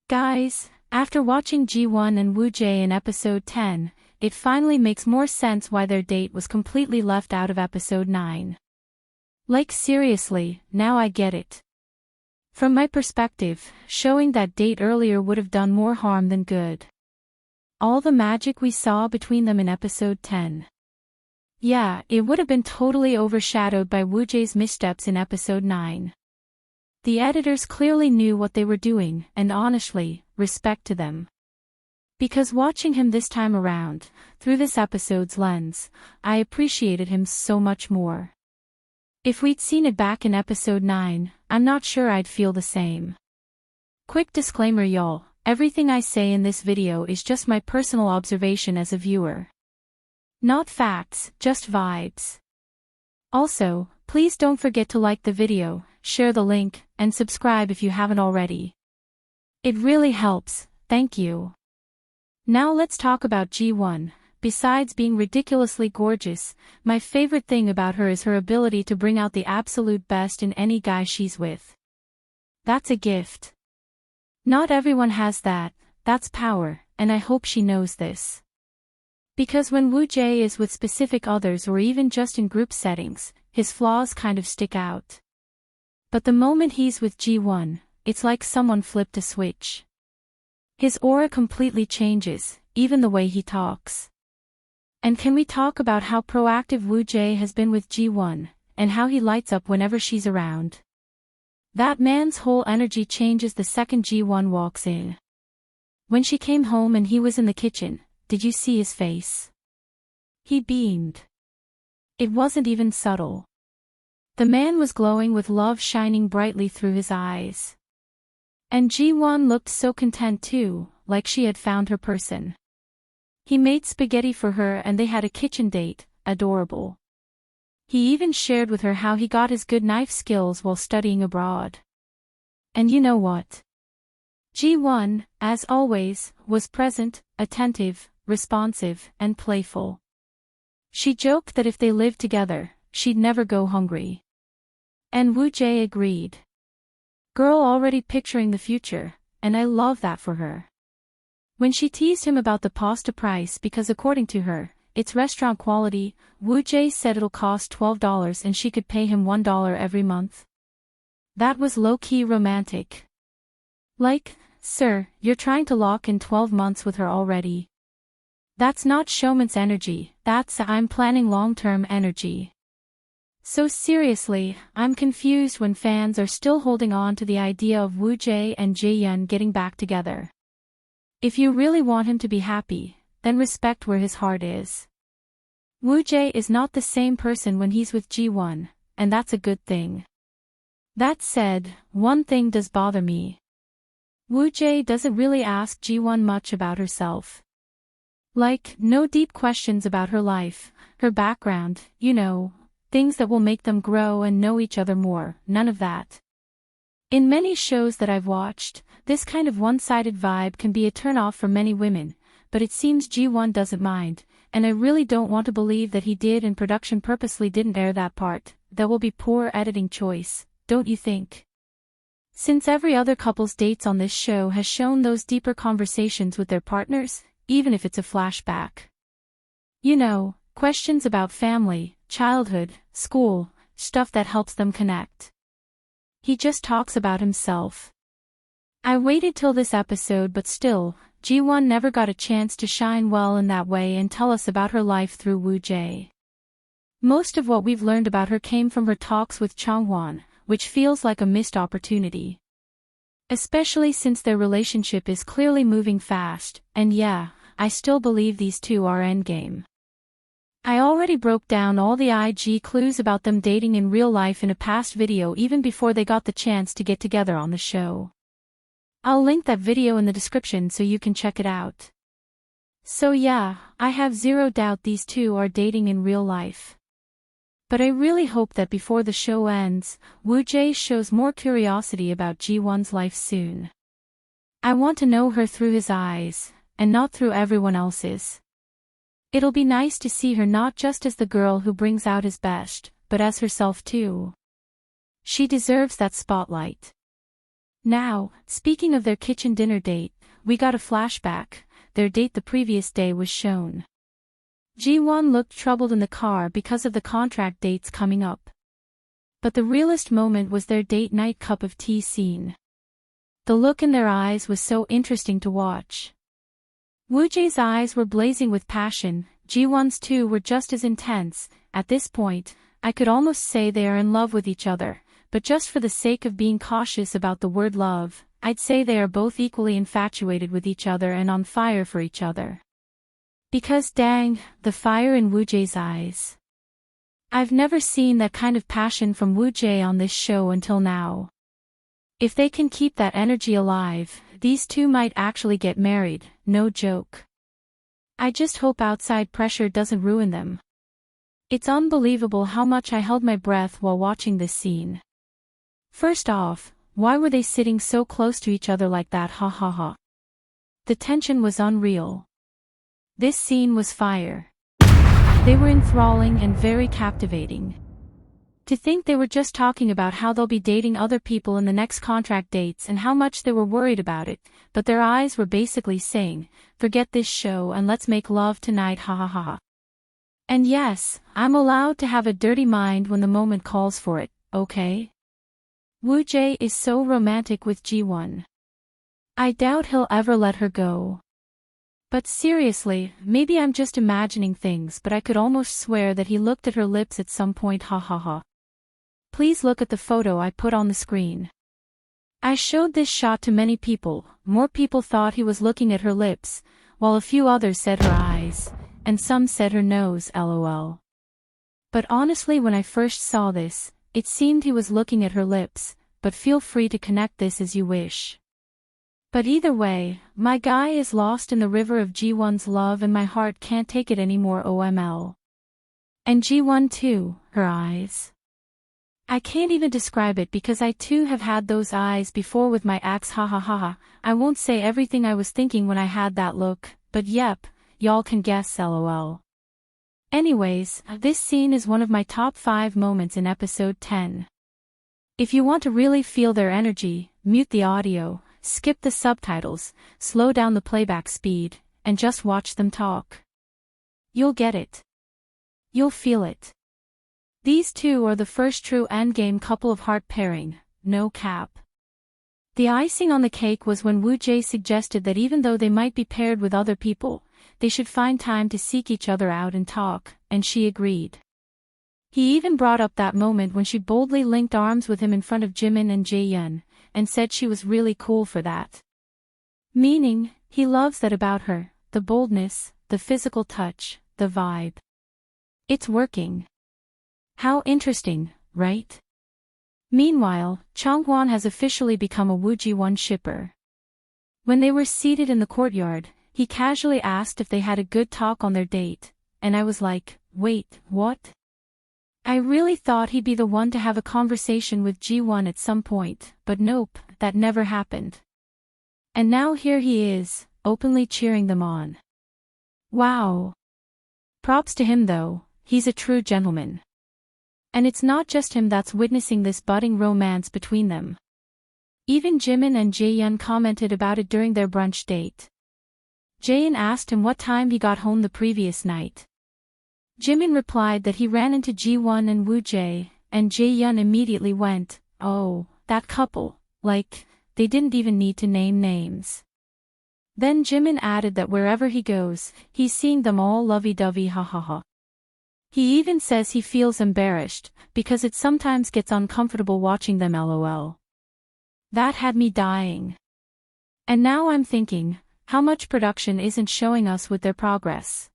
Guys, after watching JiWon and Woojay in episode 10, it finally makes more sense why their date was completely left out of episode 9. Like seriously, now I get it. From my perspective, showing that date earlier would have done more harm than good. All the magic we saw between them in episode 10. Yeah, it would have been totally overshadowed by Woojay's missteps in episode 9. The editors clearly knew what they were doing, and honestly, respect to them. Because watching him this time around, through this episode's lens, I appreciated him so much more. If we'd seen it back in episode 9, I'm not sure I'd feel the same. Quick disclaimer y'all, everything I say in this video is just my personal observation as a viewer. Not facts, just vibes. Also, please don't forget to like the video, share the link, and subscribe if you haven't already. It really helps, thank you. Now let's talk about JiWon. Besides being ridiculously gorgeous, my favorite thing about her is her ability to bring out the absolute best in any guy she's with. That's a gift. Not everyone has that, that's power, and I hope she knows this. Because when Woojae is with specific others or even just in group settings, his flaws kind of stick out. But the moment he's with JiWon, it's like someone flipped a switch. His aura completely changes, even the way he talks. And can we talk about how proactive Woojae has been with JiWon, and how he lights up whenever she's around? That man's whole energy changes the second JiWon walks in. When she came home and he was in the kitchen, did you see his face? He beamed. It wasn't even subtle. The man was glowing with love shining brightly through his eyes. And JiWon looked so content too, like she had found her person. He made spaghetti for her and they had a kitchen date, adorable. He even shared with her how he got his good knife skills while studying abroad. And you know what? JiWon, as always, was present, attentive, responsive, and playful. She joked that if they lived together, she'd never go hungry. And Woojae agreed. Girl already picturing the future, and I love that for her. When she teased him about the pasta price because according to her, it's restaurant quality, Woojae said it'll cost $12 and she could pay him $1 every month. That was low-key romantic. Like, sir, you're trying to lock in 12 months with her already. That's not showman's energy, that's I'm planning long-term energy. So seriously, I'm confused when fans are still holding on to the idea of Woojae and JiWon getting back together. If you really want him to be happy, then respect where his heart is. Woojae is not the same person when he's with JiWon, and that's a good thing. That said, one thing does bother me. Woojae doesn't really ask JiWon much about herself. Like, no deep questions about her life, her background, you know, things that will make them grow and know each other more, none of that. In many shows that I've watched, this kind of one-sided vibe can be a turn-off for many women, but it seems JiWon doesn't mind, and I really don't want to believe that he did and production purposely didn't air that part. That will be poor editing choice, don't you think? Since every other couple's dates on this show has shown those deeper conversations with their partners, even if it's a flashback. You know, questions about family, childhood, school, stuff that helps them connect. He just talks about himself. I waited till this episode but still, JiWon never got a chance to shine well in that way and tell us about her life through Woojae. Most of what we've learned about her came from her talks with Changwon, which feels like a missed opportunity. Especially since their relationship is clearly moving fast, and yeah, I still believe these two are endgame. I already broke down all the IG clues about them dating in real life in a past video even before they got the chance to get together on the show. I'll link that video in the description so you can check it out. So yeah, I have zero doubt these two are dating in real life. But I really hope that before the show ends, Woojae shows more curiosity about JiWon's life soon. I want to know her through his eyes, and not through everyone else's. It'll be nice to see her not just as the girl who brings out his best, but as herself too. She deserves that spotlight. Now, speaking of their kitchen dinner date, we got a flashback. Their date the previous day was shown. JiWon looked troubled in the car because of the contract dates coming up. But the realest moment was their date night cup of tea scene. The look in their eyes was so interesting to watch. Woojae's eyes were blazing with passion, JiWon's too were just as intense. At this point, I could almost say they are in love with each other, but just for the sake of being cautious about the word love, I'd say they are both equally infatuated with each other and on fire for each other. Because dang, the fire in Woojae's eyes. I've never seen that kind of passion from Woojae on this show until now. If they can keep that energy alive, these two might actually get married, no joke. I just hope outside pressure doesn't ruin them. It's unbelievable how much I held my breath while watching this scene. First off, why were they sitting so close to each other like that? Ha ha ha. The tension was unreal. This scene was fire. They were enthralling and very captivating. To think they were just talking about how they'll be dating other people in the next contract dates and how much they were worried about it, but their eyes were basically saying, forget this show and let's make love tonight, ha ha ha. And yes, I'm allowed to have a dirty mind when the moment calls for it, okay? Woojae is so romantic with JiWon. I doubt he'll ever let her go. But seriously, maybe I'm just imagining things, but I could almost swear that he looked at her lips at some point, ha ha ha. Please look at the photo I put on the screen. I showed this shot to many people. More people thought he was looking at her lips, while a few others said her eyes, and some said her nose, lol. But honestly, when I first saw this, it seemed he was looking at her lips, but feel free to connect this as you wish. But either way, my guy is lost in the river of JiWon's love and my heart can't take it anymore, OML. And JiWon too, her eyes. I can't even describe it because I too have had those eyes before with my ex, ha ha ha ha. I won't say everything I was thinking when I had that look, but yep, y'all can guess, lol. Anyways, this scene is one of my top 5 moments in episode 10. If you want to really feel their energy, mute the audio, skip the subtitles, slow down the playback speed, and just watch them talk. You'll get it. You'll feel it. These two are the first true endgame couple of heart pairing, no cap. The icing on the cake was when Woojae suggested that even though they might be paired with other people, they should find time to seek each other out and talk, and she agreed. He even brought up that moment when she boldly linked arms with him in front of Jimin and Jaehyun, and said she was really cool for that. Meaning, he loves that about her, the boldness, the physical touch, the vibe. It's working. How interesting, right? Meanwhile, Changwon has officially become a Woojae shipper. When they were seated in the courtyard, he casually asked if they had a good talk on their date, and I was like, wait, what? I really thought he'd be the one to have a conversation with JiWon at some point, but nope, that never happened. And now here he is, openly cheering them on. Wow. Props to him though, he's a true gentleman. And it's not just him that's witnessing this budding romance between them. Even Jimin and Jaehyun commented about it during their brunch date. Jaehyun asked him what time he got home the previous night. Jimin replied that he ran into JiWon and Woojay, and Jaehyun immediately went, oh, that couple, like, they didn't even need to name names. Then Jimin added that wherever he goes, he's seeing them all lovey-dovey, ha ha ha. He even says he feels embarrassed, because it sometimes gets uncomfortable watching them, lol. That had me dying. And now I'm thinking, how much production isn't showing us with their progress?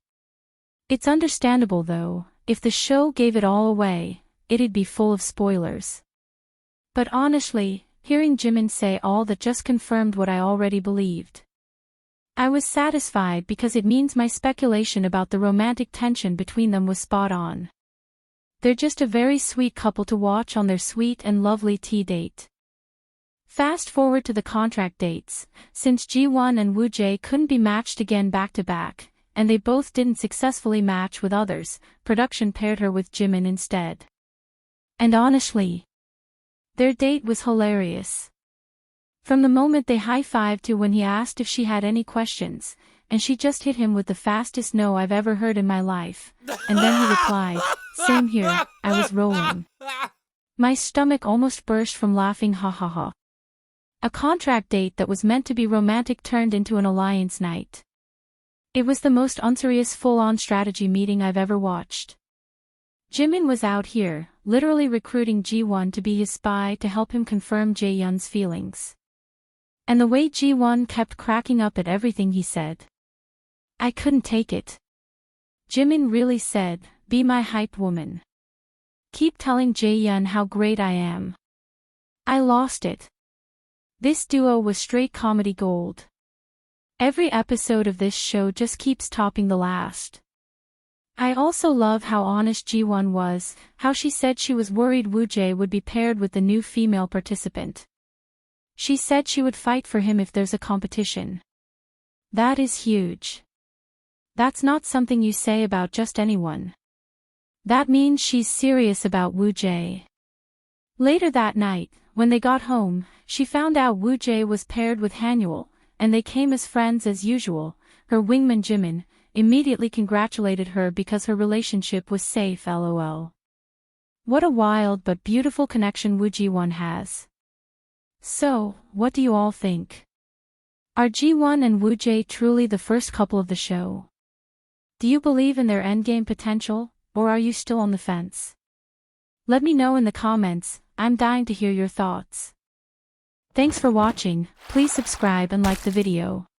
It's understandable though, if the show gave it all away, it'd be full of spoilers. But honestly, hearing Jimin say all that just confirmed what I already believed. I was satisfied because it means my speculation about the romantic tension between them was spot on. They're just a very sweet couple to watch on their sweet and lovely tea date. Fast forward to the contract dates, since JiWon and Woojay couldn't be matched again back to back, and they both didn't successfully match with others, production paired her with Jimin instead. And honestly, their date was hilarious. From the moment they high-fived to when he asked if she had any questions, and she just hit him with the fastest no I've ever heard in my life, and then he replied, "Same here, I was rolling." My stomach almost burst from laughing, ha ha ha. A contract date that was meant to be romantic turned into an alliance night. It was the most unserious full-on strategy meeting I've ever watched. Jimin was out here, literally recruiting Ji-won to be his spy to help him confirm Jae-youn's feelings. And the way Ji-won kept cracking up at everything he said. I couldn't take it. Jimin really said, "Be my hype woman. Keep telling Jae-young how great I am." I lost it. This duo was straight comedy gold. Every episode of this show just keeps topping the last. I also love how honest Ji-won was, how she said she was worried Woojae would be paired with the new female participant. She said she would fight for him if there's a competition. That is huge. That's not something you say about just anyone. That means she's serious about Woojae. Later that night, when they got home, she found out Woojae was paired with Hanyul, and they came as friends as usual. Her wingman Jimin immediately congratulated her because her relationship was safe, lol. What a wild but beautiful connection Ji-won has. So, what do you all think? Are Ji-won and Woojay truly the first couple of the show? Do you believe in their endgame potential, or are you still on the fence? Let me know in the comments, I'm dying to hear your thoughts. Thanks for watching, please subscribe and like the video.